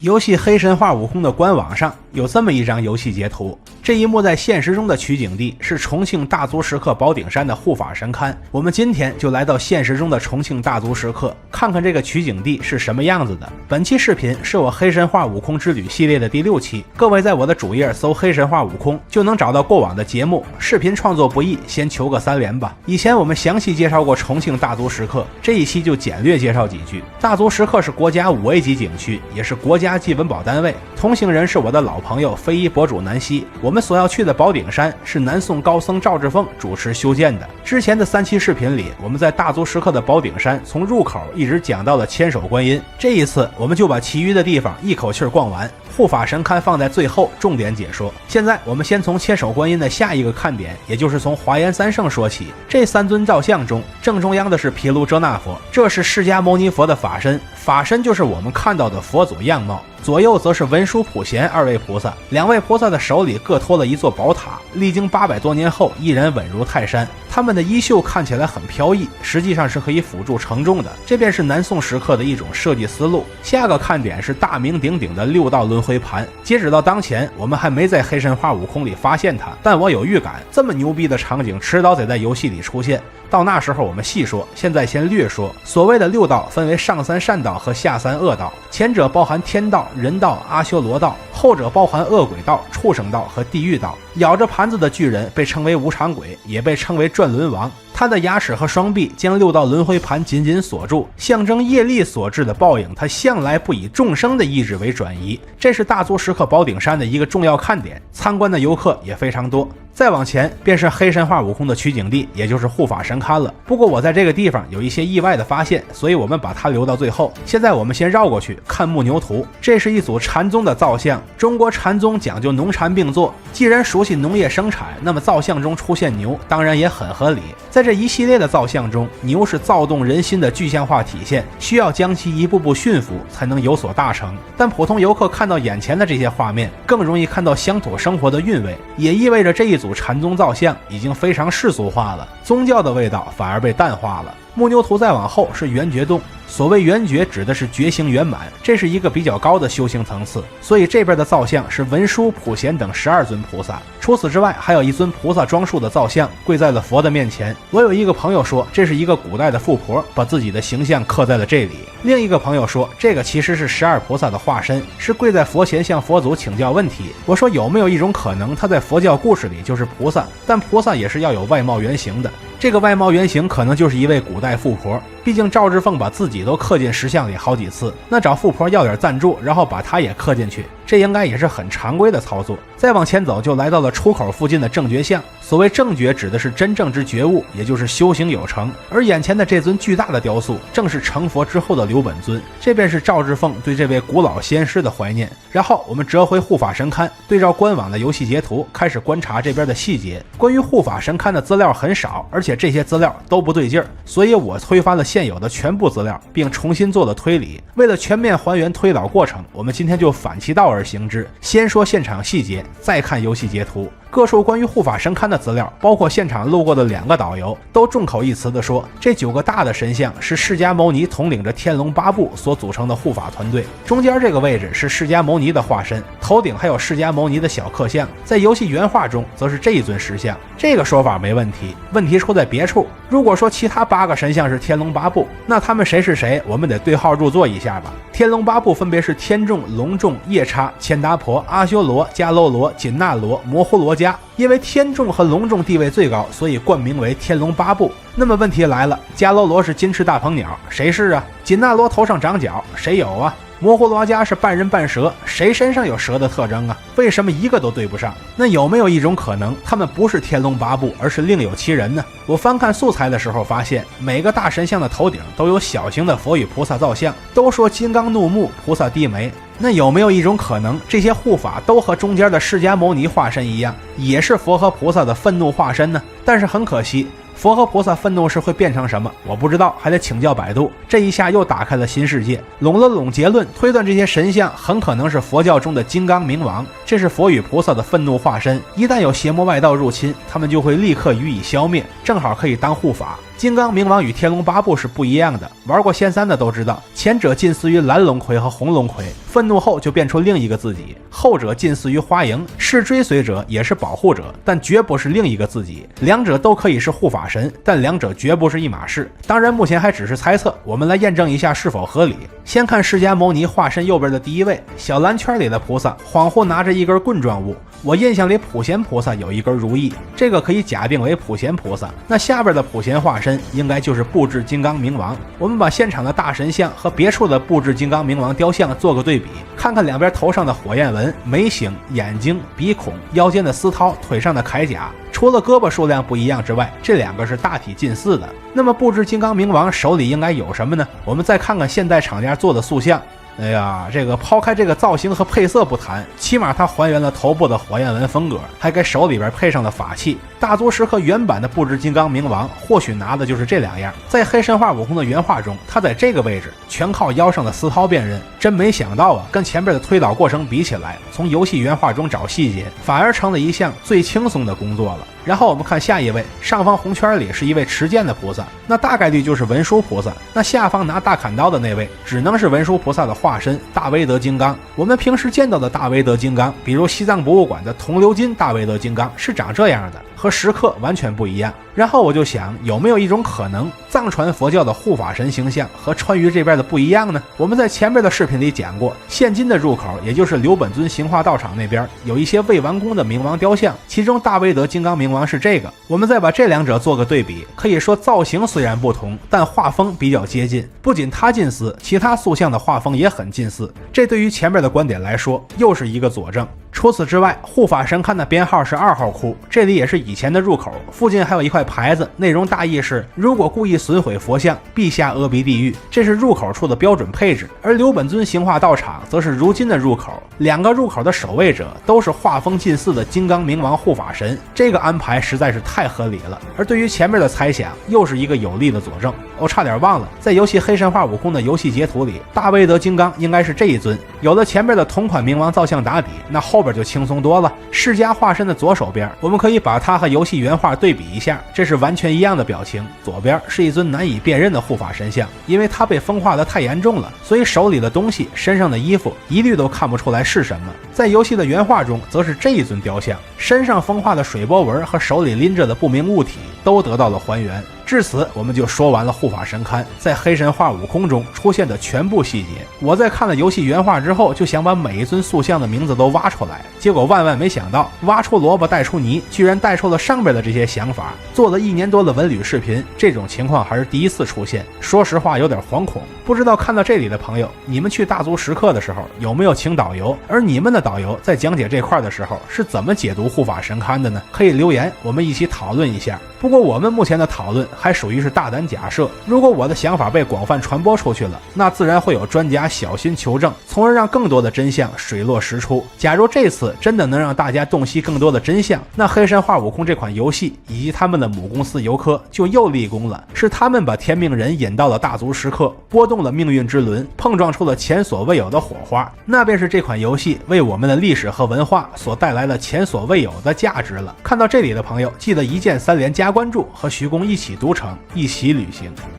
游戏《黑神话：悟空》的官网上有这么一张游戏截图，这一幕在现实中的取景地是重庆大足石刻宝顶山的护法神龛。我们今天就来到现实中的重庆大足石刻，看看这个取景地是什么样子的。本期视频是我《黑神话：悟空之旅》系列的第6期，各位在我的主页搜《黑神话：悟空》就能找到过往的节目。视频创作不易，先求个3连吧。以前我们详细介绍过重庆大足石刻，这一期就简略介绍几句。大足石刻是国家5A 级景区，也是国家基本保单位。同行人是我的老朋友非遗博主南希。我们所要去的宝顶山是南宋高僧赵志凤主持修建的。之前的3期视频里，我们在大足石刻的宝顶山从入口一直讲到了千手观音。这一次我们就把其余的地方一口气逛完，护法神龛放在最后重点解说。现在我们先从千手观音的下一个看点，也就是从华严三圣说起。这3尊造像中，正中央的是毗卢遮那佛，这是释迦牟尼佛的法身，法身就是我们看到的佛祖样貌。左右则是文殊普贤2位菩萨，2位菩萨的手里各托了一座宝塔，历经800多年后依然稳如泰山。他们的衣袖看起来很飘逸，实际上是可以辅助承重的，这便是南宋石刻的一种设计思路。下个看点是大名鼎鼎的6道轮回盘，截止到当前，我们还没在黑神话悟空里发现它，但我有预感，这么牛逼的场景迟早得在游戏里出现。到那时候我们细说，现在先略说。所谓的6道分为上3善道和下3恶道，前者包含天道、人道、阿修罗道，后者包含恶鬼道、畜生道和地狱道。咬着盘子的巨人被称为无常鬼，也被称为转轮王。他的牙齿和双臂将6道轮回盘紧紧锁住，象征业力所致的报应。他向来不以众生的意志为转移，这是大足石刻宝顶山的一个重要看点，参观的游客也非常多。再往前便是黑神话悟空的取景地，也就是护法神龛了。不过我在这个地方有一些意外的发现，所以我们把它留到最后。现在我们先绕过去看木牛图，这是一组禅宗的造像。中国禅宗讲究农禅并作，既然熟悉农业生产，那么造像中出现牛当然也很合理。在这一系列的造像中，牛是躁动人心的具象化体现，需要将其一步步驯服才能有所大成。但普通游客看到眼前的这些画面，更容易看到乡土生活的韵味，也意味着这一组禅宗造像已经非常世俗化了，宗教的味道反而被淡化了。木牛图再往后是圆觉洞，所谓圆觉指的是觉醒圆满，这是一个比较高的修行层次，所以这边的造像是文殊、普贤等12尊菩萨。除此之外，还有一尊菩萨装束的造像跪在了佛的面前。我有一个朋友说，这是一个古代的富婆把自己的形象刻在了这里。另一个朋友说，这个其实是12菩萨的化身，是跪在佛前向佛祖请教问题。我说有没有一种可能，他在佛教故事里就是菩萨，但菩萨也是要有外貌原型的，这个外貌原型可能就是一位古代富婆。毕竟赵志凤把自己都刻进石像里好几次，那找富婆要点赞助，然后把她也刻进去，这应该也是很常规的操作。再往前走就来到了出口附近的正觉像。所谓正觉指的是真正之觉悟，也就是修行有成，而眼前的这尊巨大的雕塑正是成佛之后的刘本尊，这便是赵志凤对这位古老仙师的怀念。然后我们折回护法神龛，对照官网的游戏截图开始观察这边的细节。关于护法神龛的资料很少，而且这些资料都不对劲儿，所以我推翻了现有的全部资料，并重新做了推理。为了全面还原推导过程，我们今天就反其道而行之，先说现场细节，再看游戏截图。各处关于护法神龛的资料，包括现场路过的2个导游，都众口一词地说，这9个大的神像是释迦牟尼统领着天龙8部所组成的护法团队。中间这个位置是释迦牟尼的化身，头顶还有释迦牟尼的小刻像，在游戏原画中则是这一尊石像。这个说法没问题，问题出在别处。如果说其他8个神像是天龙8部，那他们谁是谁，我们得对号入座一下吧。天龙8部分别是天众、龙众、夜叉、千达婆、阿修罗、迦楼罗、紧那罗、摩呼罗伽。因为天众和龙众地位最高，所以冠名为天龙8部。那么问题来了，迦楼罗是金翅大鹏鸟，谁是啊？紧那罗头上长角，谁有啊？摩呼罗伽是半人半蛇，谁身上有蛇的特征啊？为什么一个都对不上？那有没有一种可能，他们不是天龙8部，而是另有其人呢？我翻看素材的时候发现，每个大神像的头顶都有小型的佛与菩萨造像，都说金刚怒目，菩萨低眉。那有没有一种可能，这些护法都和中间的释迦牟尼化身一样，也是佛和菩萨的愤怒化身呢？但是很可惜，佛和菩萨愤怒时会变成什么？我不知道，还得请教百度。这一下又打开了新世界，拢了拢结论，推断这些神像很可能是佛教中的金刚明王。这是佛与菩萨的愤怒化身，一旦有邪魔外道入侵，他们就会立刻予以消灭，正好可以当护法。金刚明王与天龙八部是不一样的，玩过仙3的都知道，前者近似于蓝龙葵和红龙葵，愤怒后就变出另一个自己；后者近似于花影，是追随者也是保护者，但绝不是另一个自己。两者都可以是护法神，但两者绝不是一码事。当然目前还只是猜测，我们来验证一下是否合理。先看释迦牟尼化身右边的第一位，小蓝圈里的菩萨恍惚拿着一根棍状物，我印象里普贤菩萨有一根如意，这个可以假定为普贤菩萨。那下边的普贤化身应该就是布置金刚明王。我们把现场的大神像和别处的布置金刚明王雕像做个对比，看看两边头上的火焰纹、眉形、眼睛、鼻孔、腰间的丝绦、腿上的铠甲，除了胳膊数量不一样之外，这两个是大体近似的。那么布置金刚明王手里应该有什么呢？我们再看看现代厂家做的塑像。哎呀，这个抛开这个造型和配色不谈，起码它还原了头部的火焰纹风格，还给手里边配上了法器。大足石刻原版的布置金刚明王或许拿的就是这两样。在黑神话悟空的原画中，他在这个位置全靠腰上的丝绦辨认，真没想到啊，跟前边的推导过程比起来，从游戏原画中找细节反而成了一项最轻松的工作了。然后我们看下一位，上方红圈里是一位持剑的菩萨，那大概率就是文殊菩萨。那下方拿大砍刀的那位只能是文殊菩萨的化身大威德金刚。我们平时见到的大威德金刚，比如西藏博物馆的铜鎏金大威德金刚是长这样的，和石刻完全不一样。然后我就想，有没有一种可能，藏传佛教的护法神形象和川渝这边的不一样呢？我们在前面的视频里讲过，现今的入口，也就是刘本尊行化道场那边有一些未完工的明王雕像，其中大威德金刚明王是这个。我们再把这两者做个对比，可以说造型虽然不同，但画风比较接近。不仅它近似，其他塑像的画风也很近似，这对于前面的观点来说又是一个佐证。除此之外，护法神龛的编号是2号窟，这里也是以前的入口，附近还有一块牌子，内容大意是如果故意损毁佛像，必下阿鼻地狱，这是入口处的标准配置。而刘本尊行化道场则是如今的入口，两个入口的守卫者都是画风近似的金刚明王护法神，这个安排实在是太合理了。而对于前面的猜想，又是一个有力的佐证。我差点忘了，在游戏黑神话悟空的游戏截图里，大威德金刚应该是这一尊。有了前面的同款明王造像打底，那后边就轻松多了。释迦化身的左手边，我们可以把它和游戏原画对比一下，这是完全一样的表情。左边是一尊难以辨认的护法神像，因为它被风化的太严重了，所以手里的东西、身上的衣服一律都看不出来是什么。在游戏的原画中，则是这一尊雕像，身上风化的水波纹和手里拎着的不明物体都得到了还原。至此，我们就说完了护法神龛在黑神话悟空中出现的全部细节。我在看了游戏原画之后，就想把每一尊塑像的名字都挖出来，结果万万没想到，挖出萝卜带出泥，居然带出了上边的这些想法。做了1年多的文旅视频，这种情况还是第一次出现，说实话有点惶恐。不知道看到这里的朋友，你们去大足石刻的时候有没有请导游？而你们的导游在讲解这块的时候是怎么解读护法神龛的呢？可以留言，我们一起讨论一下。不过我们目前的讨论还属于是大胆假设，如果我的想法被广泛传播出去了，那自然会有专家小心求证，从而让更多的真相水落石出。假如这次真的能让大家洞悉更多的真相，那黑神话悟空这款游戏以及他们的母公司游科就又立功了，是他们把天命人引到了大足石刻，拨动了命运之轮，碰撞出了前所未有的火花，那便是这款游戏为我们的历史和文化所带来了前所未有的价值了。看到这里的朋友，记得一键3连加关注，和徐工一起读城，一起旅行。